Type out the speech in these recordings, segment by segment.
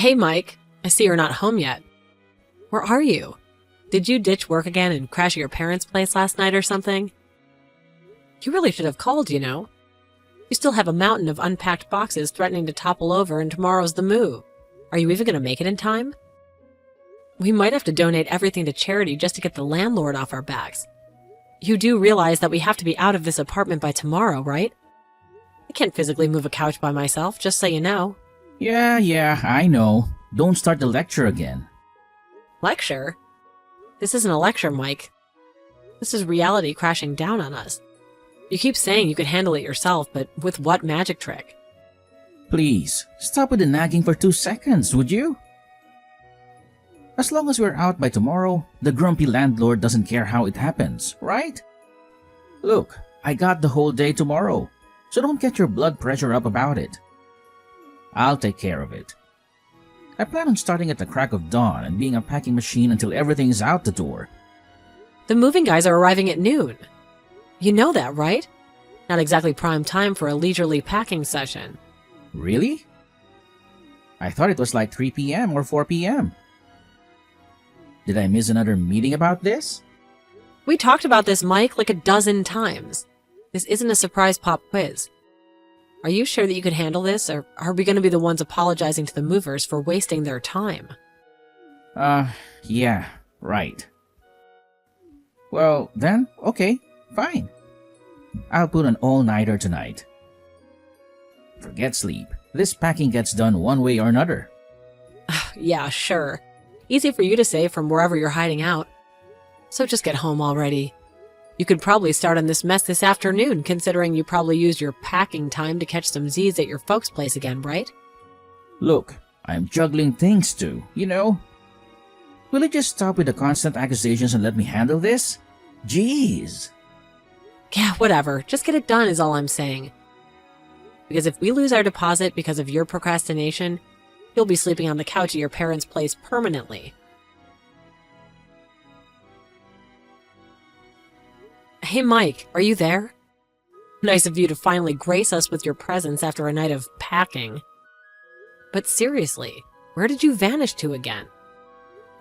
Hey, Mike. I see you're not home yet. Where are you? Did you ditch work again and crash at your parents' place last night or something? You really should have called, you know. You still have a mountain of unpacked boxes threatening to topple over, and tomorrow's the move. Are you even going to make it in time? We might have to donate everything to charity just to get the landlord off our backs. You do realize that we have to be out of this apartment by tomorrow, right? I can't physically move a couch by myself, just so you know. Yeah, I know. Don't start the lecture again. Lecture? This isn't a lecture, Mike. This is reality crashing down on us. You keep saying you could handle it yourself, but with what magic trick? Please, stop with the nagging for 2 seconds, would you? As long as we're out by tomorrow, the grumpy landlord doesn't care how it happens, right? Look, I got the whole day tomorrow, so don't get your blood pressure up about it. I'll take care of it. I plan on starting at the crack of dawn and being a packing machine until everything is out the door. The moving guys are arriving at noon. You know that, right? Not exactly prime time for a leisurely packing session. Really? I thought it was like 3 p.m. or 4 p.m. Did I miss another meeting about this? We talked about this, Mike, like a dozen times. This isn't a surprise pop quiz. Are you sure that you could handle this, or are we going to be the ones apologizing to the movers for wasting their time? Yeah, right. Well, then, okay, fine. I'll put an all-nighter tonight. Forget sleep. This packing gets done one way or another. Yeah, sure. Easy for you to say from wherever you're hiding out. So just get home already. You could probably start on this mess this afternoon, considering you probably used your packing time to catch some Z's at your folks' place again, right? Look, I'm juggling things too, you know? Will you just stop with the constant accusations and let me handle this? Jeez. Yeah, whatever. Just get it done is all I'm saying. Because if we lose our deposit because of your procrastination, you'll be sleeping on the couch at your parents' place permanently. Hey, Mike, are you there? Nice of you to finally grace us with your presence after a night of packing. But seriously, where did you vanish to again?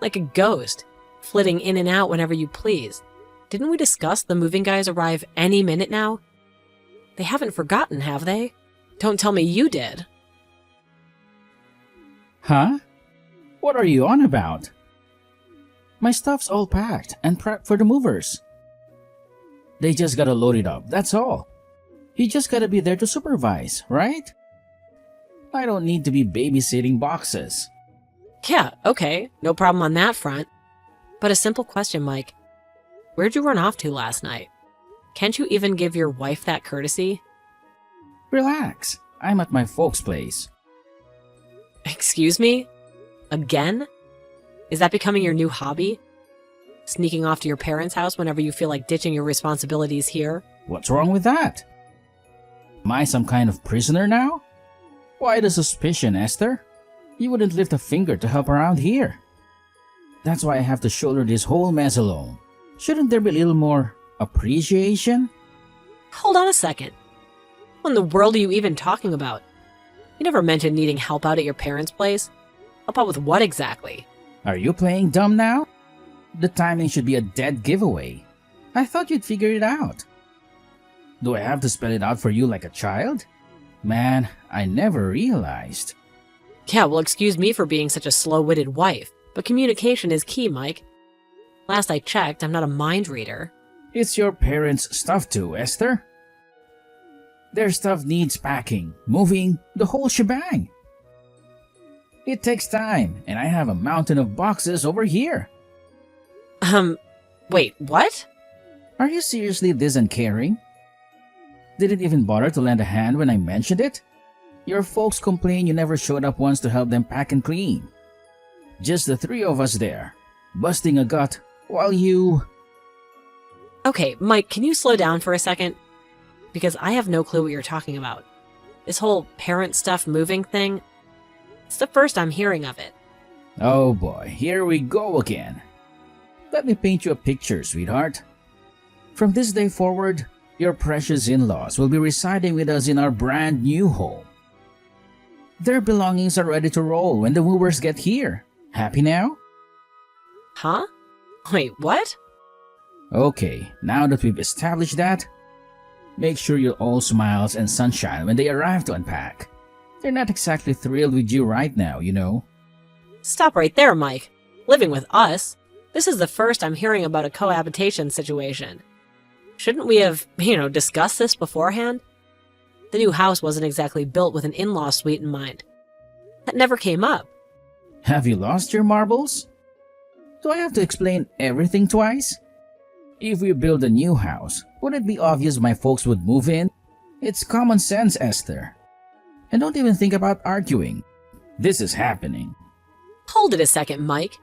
Like a ghost, flitting in and out whenever you please. Didn't we discuss the moving guys arrive any minute now? They haven't forgotten, have they? Don't tell me you did. Huh? What are you on about? My stuff's all packed and prepped for the movers. They just gotta load it up, that's all. You just gotta be there to supervise, right? I don't need to be babysitting boxes. Yeah, okay, no problem on that front. But a simple question, Mike. Where'd you run off to last night? Can't you even give your wife that courtesy? Relax, I'm at my folks' place. Excuse me? Again? Is that becoming your new hobby? Sneaking off to your parents' house whenever you feel like ditching your responsibilities here? What's wrong with that? Am I some kind of prisoner now? Why the suspicion, Esther? You wouldn't lift a finger to help around here. That's why I have to shoulder this whole mess alone. Shouldn't there be a little more appreciation? Hold on a second. What in the world are you even talking about? You never mentioned needing help out at your parents' place. Help out with what exactly? Are you playing dumb now? The timing should be a dead giveaway. I thought you'd figure it out. Do I have to spell it out for you like a child? Man, I never realized. Yeah, well, excuse me for being such a slow-witted wife, but communication is key, Mike. Last I checked, I'm not a mind reader. It's your parents' stuff too, Esther. Their stuff needs packing, moving, the whole shebang. It takes time, and I have a mountain of boxes over here. Wait, what? Are you seriously this uncaring? Didn't even bother to lend a hand when I mentioned it? Your folks complain you never showed up once to help them pack and clean. Just the three of us there, busting a gut, while you... Okay, Mike, can you slow down for a second? Because I have no clue what you're talking about. This whole parent stuff moving thing, it's the first I'm hearing of it. Oh boy, here we go again. Let me paint you a picture, sweetheart. From this day forward, your precious in-laws will be residing with us in our brand new home. Their belongings are ready to roll when the movers get here. Happy now? Huh? Wait, what? Okay, now that we've established that, make sure you're all smiles and sunshine when they arrive to unpack. They're not exactly thrilled with you right now, you know. Stop right there, Mike. Living with us? This is the first I'm hearing about a cohabitation situation. Shouldn't we have, discussed this beforehand? The new house wasn't exactly built with an in-law suite in mind. That never came up. Have you lost your marbles? Do I have to explain everything twice? If we build a new house, would it be obvious my folks would move in? It's common sense, Esther. And don't even think about arguing. This is happening. Hold it a second, Mike.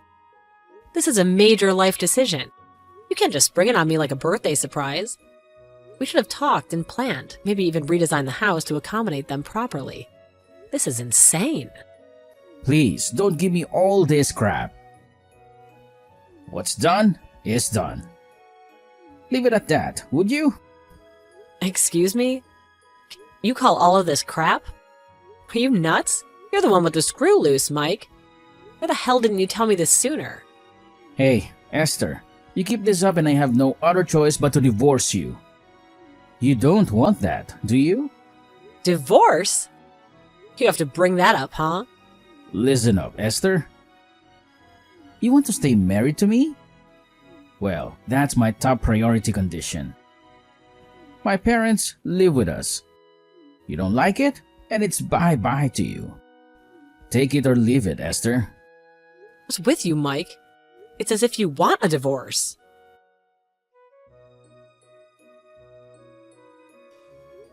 This is a major life decision. You can't just spring it on me like a birthday surprise. We should have talked and planned, maybe even redesigned the house to accommodate them properly. This is insane. Please, don't give me all this crap. What's done is done. Leave it at that, would you? Excuse me? You call all of this crap? Are you nuts? You're the one with the screw loose, Mike. Why the hell didn't you tell me this sooner? Hey, Esther, you keep this up and I have no other choice but to divorce you. You don't want that, do you? Divorce? You have to bring that up, huh? Listen up, Esther. You want to stay married to me? Well, that's my top priority condition. My parents live with us. You don't like it, and it's bye-bye to you. Take it or leave it, Esther. What's with you, Mike? It's as if you want a divorce.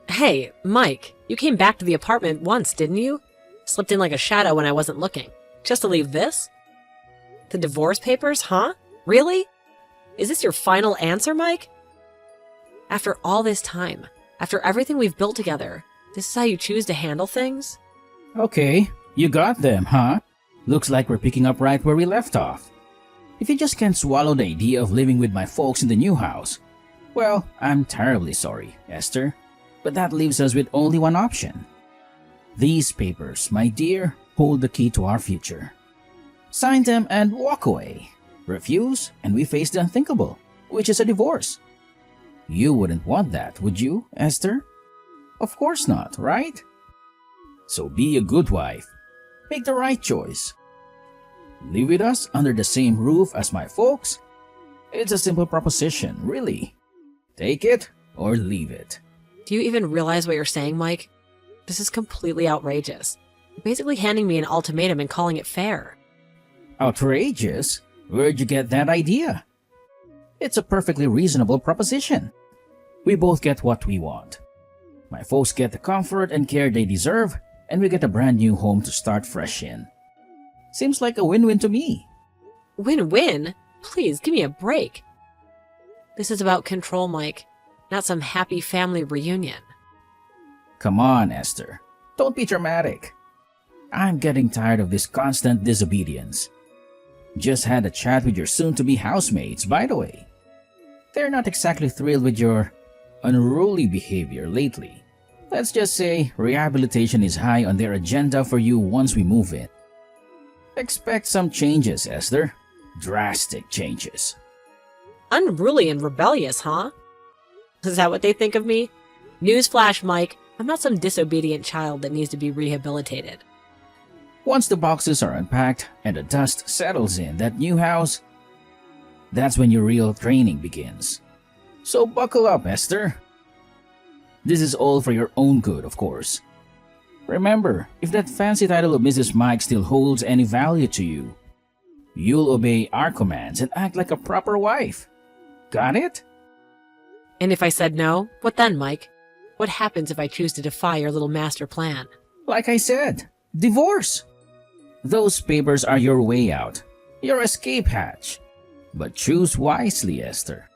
Hey, Mike, you came back to the apartment once, didn't you? Slipped in like a shadow when I wasn't looking. Just to leave this? The divorce papers, huh? Really? Is this your final answer, Mike? After all this time, after everything we've built together, this is how you choose to handle things? Okay, you got them, huh? Looks like we're picking up right where we left off. If you just can't swallow the idea of living with my folks in the new house, well, I'm terribly sorry, Esther. But that leaves us with only one option. These papers, my dear, hold the key to our future. Sign them and walk away. Refuse, and we face the unthinkable, which is a divorce. You wouldn't want that, would you, Esther? Of course not, right? So be a good wife. Make the right choice. Live with us under the same roof as my folks. It's a simple proposition, really. Take it or leave it. Do you even realize what you're saying, Mike? This is completely outrageous. You're basically handing me an ultimatum and calling it fair. Outrageous? Where'd you get that idea? It's a perfectly reasonable proposition. We both get what we want. My folks get the comfort and care they deserve, and we get a brand new home to start fresh in. Seems like a win-win to me. Win-win? Please, give me a break. This is about control, Mike, not some happy family reunion. Come on, Esther. Don't be dramatic. I'm getting tired of this constant disobedience. Just had a chat with your soon-to-be housemates, by the way. They're not exactly thrilled with your unruly behavior lately. Let's just say rehabilitation is high on their agenda for you once we move in. Expect some changes, Esther. Drastic changes. Unruly and rebellious, huh? Is that what they think of me? Newsflash, Mike, I'm not some disobedient child that needs to be rehabilitated. Once the boxes are unpacked and the dust settles in that new house, that's when your real training begins. So buckle up, Esther. This is all for your own good, of course. Remember, if that fancy title of Mrs. Mike still holds any value to you, you'll obey our commands and act like a proper wife. Got it? And if I said no, what then, Mike? What happens if I choose to defy your little master plan? Like I said, divorce. Those papers are your way out, your escape hatch. But choose wisely, Esther.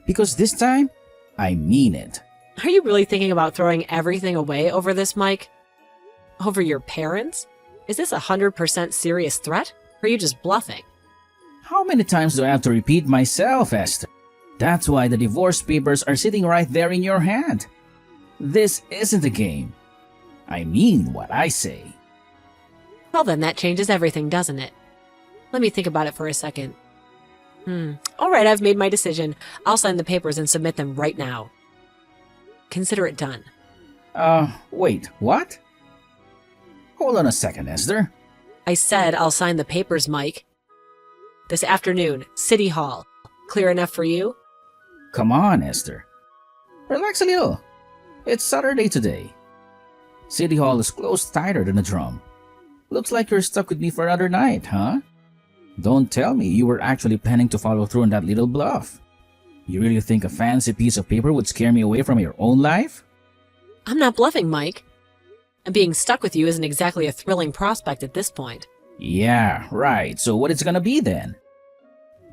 Because this time, I mean it. Are you really thinking about throwing everything away over this, Mike? Over your parents? Is this 100% serious threat? Or are you just bluffing? How many times do I have to repeat myself, Esther? That's why the divorce papers are sitting right there in your hand. This isn't a game. I mean what I say. Well then, that changes everything, doesn't it? Let me think about it for a second. Alright, I've made my decision. I'll sign the papers and submit them right now. Consider it done. Wait, what? Hold on a second, Esther. I said I'll sign the papers, Mike. This afternoon, City Hall. Clear enough for you? Come on, Esther. Relax a little. It's Saturday today. City Hall is closed tighter than a drum. Looks like you're stuck with me for another night, huh? Don't tell me you were actually planning to follow through on that little bluff. You really think a fancy piece of paper would scare me away from your own life? I'm not bluffing, Mike. And being stuck with you isn't exactly a thrilling prospect at this point. Yeah, right. So what it's gonna be then?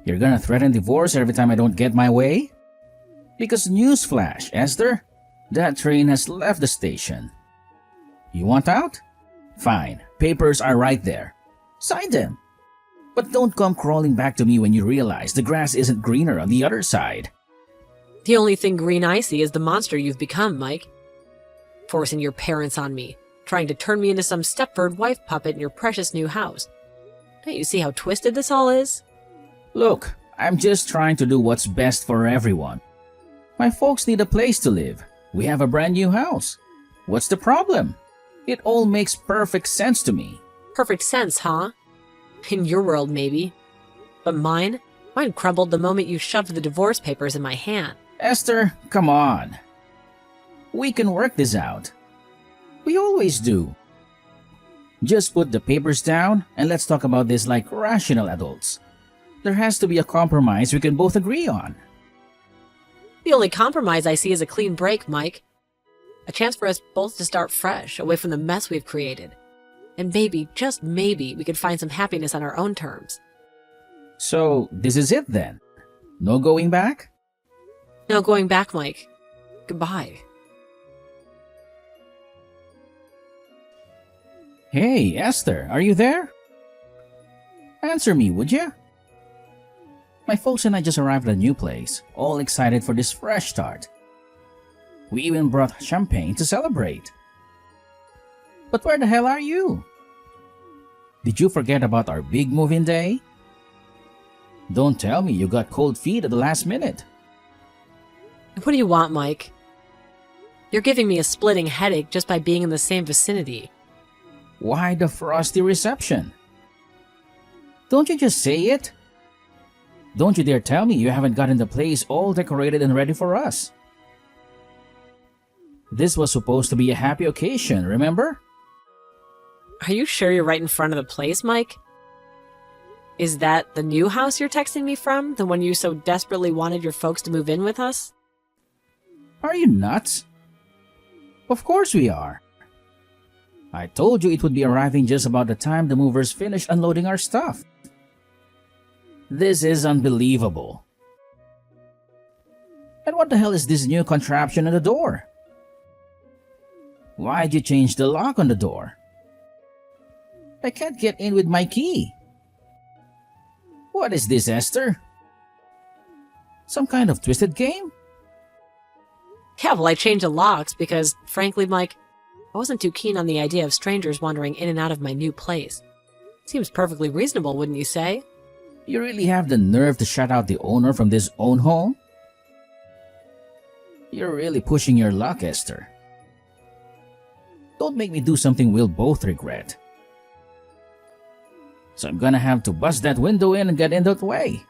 You're gonna threaten divorce every time I don't get my way? Because newsflash, Esther, that train has left the station. You want out? Fine, papers are right there. Sign them. But don't come crawling back to me when you realize the grass isn't greener on the other side. The only thing green I see is the monster you've become, Mike. Forcing your parents on me, trying to turn me into some Stepford wife puppet in your precious new house. Don't you see how twisted this all is? Look, I'm just trying to do what's best for everyone. My folks need a place to live. We have a brand new house. What's the problem? It all makes perfect sense to me. Perfect sense, huh? In your world, maybe. But mine crumbled the moment you shoved the divorce papers in my hand. Esther, come on. We can work this out. We always do. Just put the papers down and let's talk about this like rational adults. There has to be a compromise we can both agree on. The only compromise I see is a clean break, Mike. A chance for us both to start fresh, away from the mess we've created. And maybe, just maybe, we could find some happiness on our own terms. So, this is it then? No going back? No going back, Mike. Goodbye. Hey, Esther, are you there? Answer me, would you? My folks and I just arrived at a new place, all excited for this fresh start. We even brought champagne to celebrate. But where the hell are you? Did you forget about our big move-in day? Don't tell me you got cold feet at the last minute. What do you want, Mike? You're giving me a splitting headache just by being in the same vicinity. Why the frosty reception? Don't you just say it? Don't you dare tell me you haven't gotten the place all decorated and ready for us. This was supposed to be a happy occasion, remember? Are you sure you're right in front of the place, Mike? Is that the new house you're texting me from? The one you so desperately wanted your folks to move in with us? Are you nuts? Of course we are. I told you it would be arriving just about the time the movers finish unloading our stuff. This is unbelievable. And what the hell is this new contraption on the door? Why'd you change the lock on the door? I can't get in with my key. What is this, Esther? Some kind of twisted game? Yeah, well, I changed the locks because, frankly, Mike, I wasn't too keen on the idea of strangers wandering in and out of my new place. Seems perfectly reasonable, wouldn't you say? You really have the nerve to shut out the owner from this own home? You're really pushing your luck, Esther. Don't make me do something we'll both regret. So I'm gonna have to bust that window in and get in that way.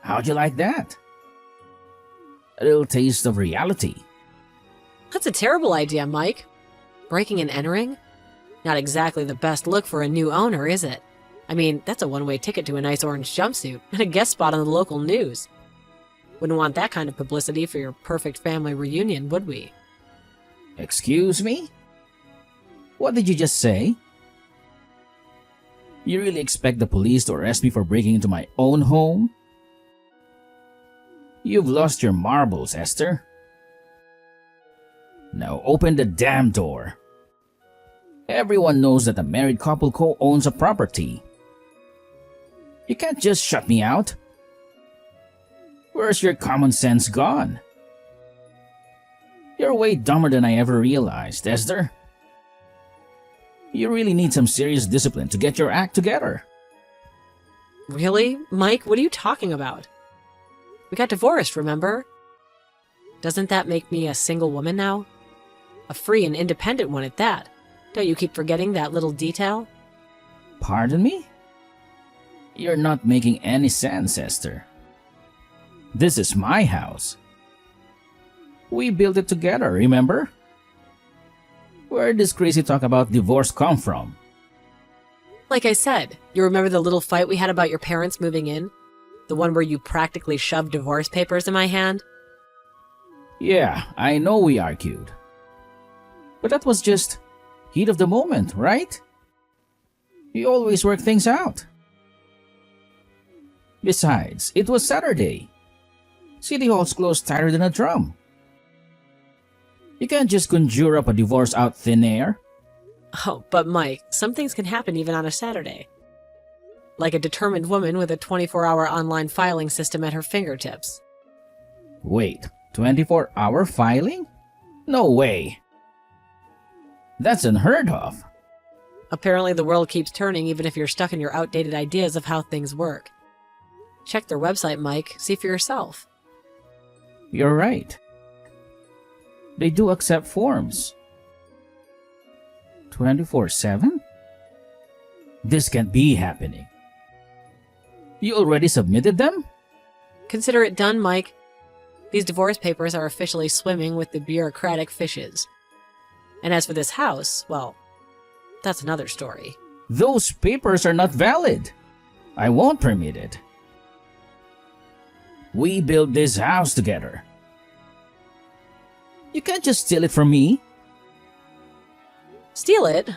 How'd you like that? A little taste of reality. That's a terrible idea, Mike. Breaking and entering? Not exactly the best look for a new owner, is it? I mean, that's a one-way ticket to a nice orange jumpsuit and a guest spot on the local news. Wouldn't want that kind of publicity for your perfect family reunion, would we? Excuse me? What did you just say? You really expect the police to arrest me for breaking into my own home? You've lost your marbles, Esther. Now open the damn door. Everyone knows that a married couple co-owns a property. You can't just shut me out. Where's your common sense gone? You're way dumber than I ever realized, Esther. You really need some serious discipline to get your act together. Really? Mike, what are you talking about? We got divorced, remember? Doesn't that make me a single woman now? A free and independent one at that. Don't you keep forgetting that little detail? Pardon me? You're not making any sense, Esther. This is my house. We built it together, remember? Where did this crazy talk about divorce come from? Like I said, you remember the little fight we had about your parents moving in? The one where you practically shoved divorce papers in my hand? Yeah, I know we argued. But that was just heat of the moment, right? You always work things out. Besides, it was Saturday. City Hall's closed tighter than a drum. You can't just conjure up a divorce out thin air. Oh, but Mike, some things can happen even on a Saturday. Like a determined woman with a 24-hour online filing system at her fingertips. Wait, 24-hour filing? No way. That's unheard of. Apparently the world keeps turning even if you're stuck in your outdated ideas of how things work. Check their website, Mike. See for yourself. You're right. They do accept forms. 24/7? This can't be happening. You already submitted them? Consider it done, Mike. These divorce papers are officially swimming with the bureaucratic fishes. And as for this house, well, that's another story. Those papers are not valid. I won't permit it. We built this house together. You can't just steal it from me. Steal it?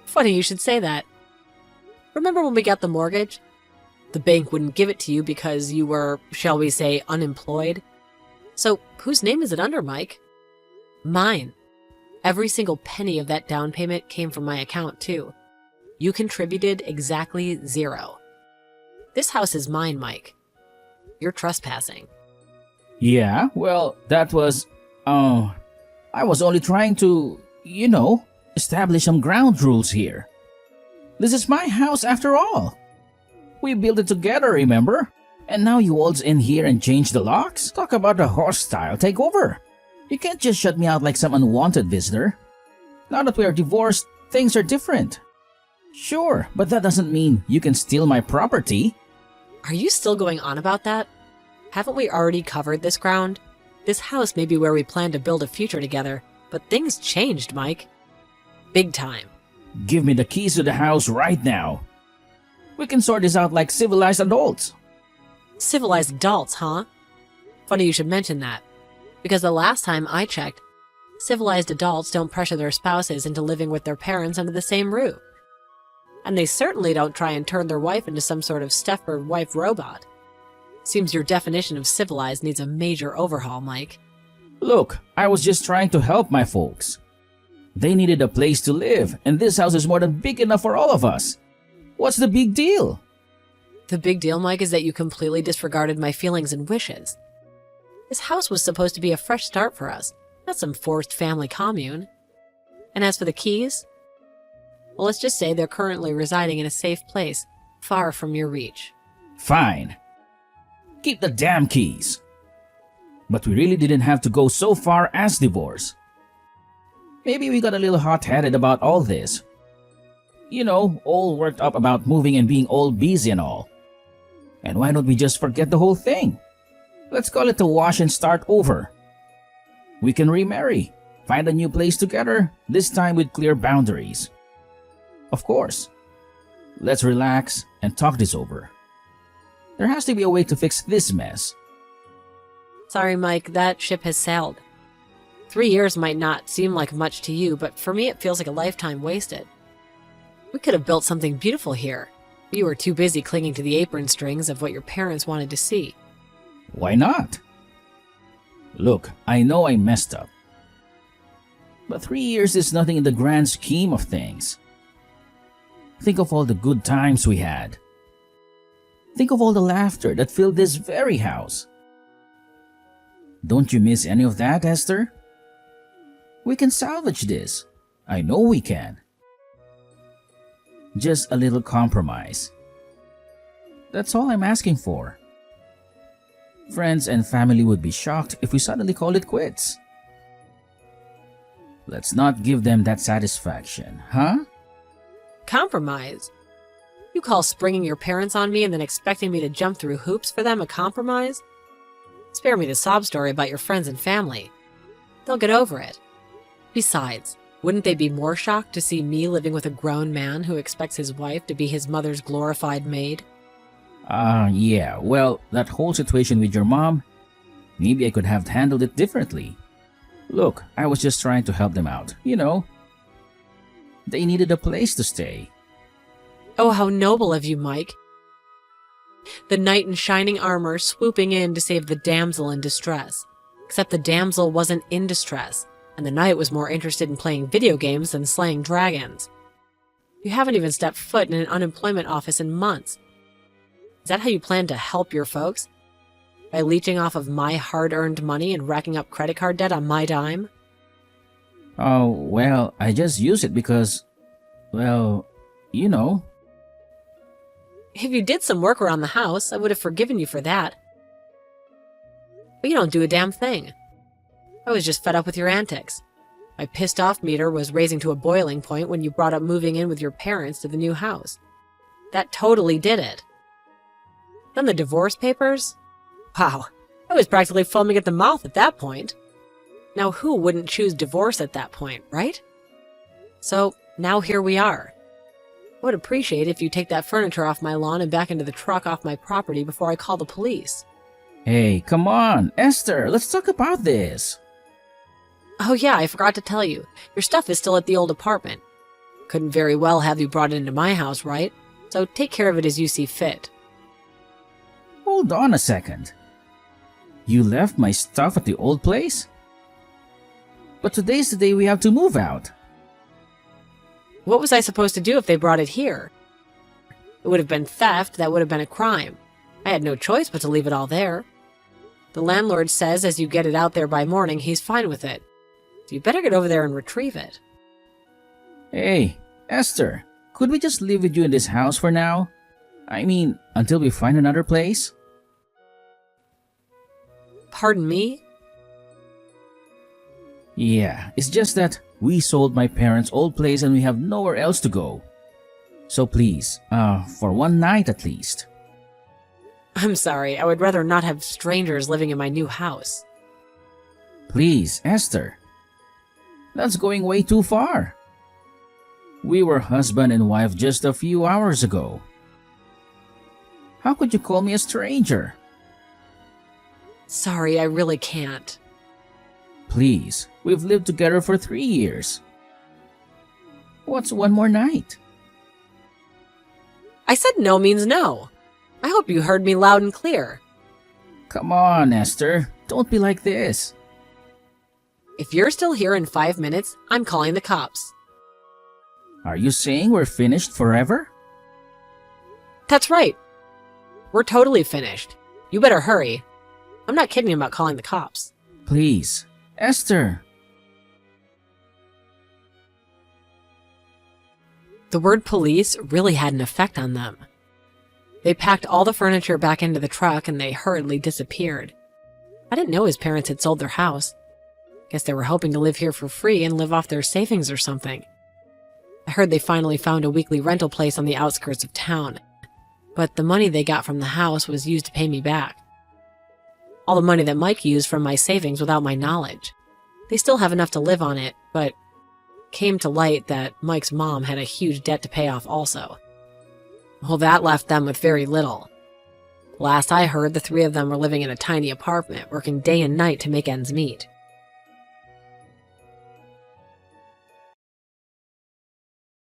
Funny you should say that. Remember when we got the mortgage? The bank wouldn't give it to you because you were, shall we say, unemployed. So, whose name is it under, Mike? Mine. Every single penny of that down payment came from my account, too. You contributed exactly 0. This house is mine, Mike. You're trespassing. Yeah, well, that was... I was only trying to, establish some ground rules here. This is my house after all. We built it together, remember? And now you waltz in here and change the locks? Talk about a hostile takeover. You can't just shut me out like some unwanted visitor. Now that we are divorced, things are different. Sure, but that doesn't mean you can steal my property. Are you still going on about that? Haven't we already covered this ground? This house may be where we plan to build a future together, but things changed, Mike. Big time. Give me the keys to the house right now. We can sort this out like civilized adults. Civilized adults, huh? Funny you should mention that. Because the last time I checked, civilized adults don't pressure their spouses into living with their parents under the same roof. And they certainly don't try and turn their wife into some sort of Stepford wife robot. Seems your definition of civilized needs a major overhaul, Mike. Look, I was just trying to help my folks. They needed a place to live, and this house is more than big enough for all of us. What's the big deal? The big deal, Mike, is that you completely disregarded my feelings and wishes. This house was supposed to be a fresh start for us, not some forced family commune. And as for the keys, well, let's just say they're currently residing in a safe place, far from your reach. Fine. Keep the damn keys. But we really didn't have to go so far as divorce. Maybe we got a little hot-headed about all this. All worked up about moving and being all busy and all. And why don't we just forget the whole thing? Let's call it a wash and start over. We can remarry, find a new place together, this time with clear boundaries. Of course. Let's relax and talk this over. There has to be a way to fix this mess. Sorry, Mike, that ship has sailed. 3 years might not seem like much to you, but for me it feels like a lifetime wasted. We could have built something beautiful here. You were too busy clinging to the apron strings of what your parents wanted to see. Why not? Look, I know I messed up. But 3 years is nothing in the grand scheme of things. Think of all the good times we had. Think of all the laughter that filled this very house. Don't you miss any of that, Esther? We can salvage this. I know we can. Just a little compromise. That's all I'm asking for. Friends and family would be shocked if we suddenly called it quits. Let's not give them that satisfaction, huh? Compromise? You call springing your parents on me and then expecting me to jump through hoops for them a compromise? Spare me the sob story about your friends and family. They'll get over it. Besides, wouldn't they be more shocked to see me living with a grown man who expects his wife to be his mother's glorified maid? Yeah, well, that whole situation with your mom, maybe I could have handled it differently. Look, I was just trying to help them out, you know. They needed a place to stay. Oh, how noble of you, Mike. The knight in shining armor swooping in to save the damsel in distress. Except the damsel wasn't in distress, and the knight was more interested in playing video games than slaying dragons. You haven't even stepped foot in an unemployment office in months. Is that how you plan to help your folks? By leeching off of my hard-earned money and racking up credit card debt on my dime? Oh, well, I just use it because, well, you know. If you did some work around the house, I would have forgiven you for that. But you don't do a damn thing. I was just fed up with your antics. My pissed-off meter was raising to a boiling point when you brought up moving in with your parents to the new house. That totally did it. Then the divorce papers? Wow, I was practically foaming at the mouth at that point. Now who wouldn't choose divorce at that point, right? So, now here we are. I would appreciate if you take that furniture off my lawn and back into the truck off my property before I call the police. Hey, come on, Esther, let's talk about this. Oh yeah, I forgot to tell you. Your stuff is still at the old apartment. Couldn't very well have you brought it into my house, right? So take care of it as you see fit. Hold on a second. You left my stuff at the old place? But today's the day we have to move out. What was I supposed to do if they brought it here? It would have been theft, that would have been a crime. I had no choice but to leave it all there. The landlord says as you get it out there by morning, he's fine with it. So you better get over there and retrieve it. Hey, Esther, could we just live with you in this house for now? I mean, until we find another place? Pardon me? Yeah, it's just that we sold my parents' old place and we have nowhere else to go. So please, for one night at least. I'm sorry, I would rather not have strangers living in my new house. Please, Esther. That's going way too far. We were husband and wife just a few hours ago. How could you call me a stranger? Sorry, I really can't. Please, we've lived together for 3 years. What's one more night? I said no means no. I hope you heard me loud and clear. Come on, Esther. Don't be like this. If you're still here in 5 minutes, I'm calling the cops. Are you saying we're finished forever? That's right. We're totally finished. You better hurry. I'm not kidding about calling the cops. Please, Esther. The word police really had an effect on them. They packed all the furniture back into the truck and they hurriedly disappeared. I didn't know his parents had sold their house. Guess they were hoping to live here for free and live off their savings or something. I heard they finally found a weekly rental place on the outskirts of town, but the money they got from the house was used to pay me back. All the money that Mike used from my savings without my knowledge. They still have enough to live on it, but came to light that Mike's mom had a huge debt to pay off also. Well, that left them with very little. Last I heard, the three of them were living in a tiny apartment, working day and night to make ends meet.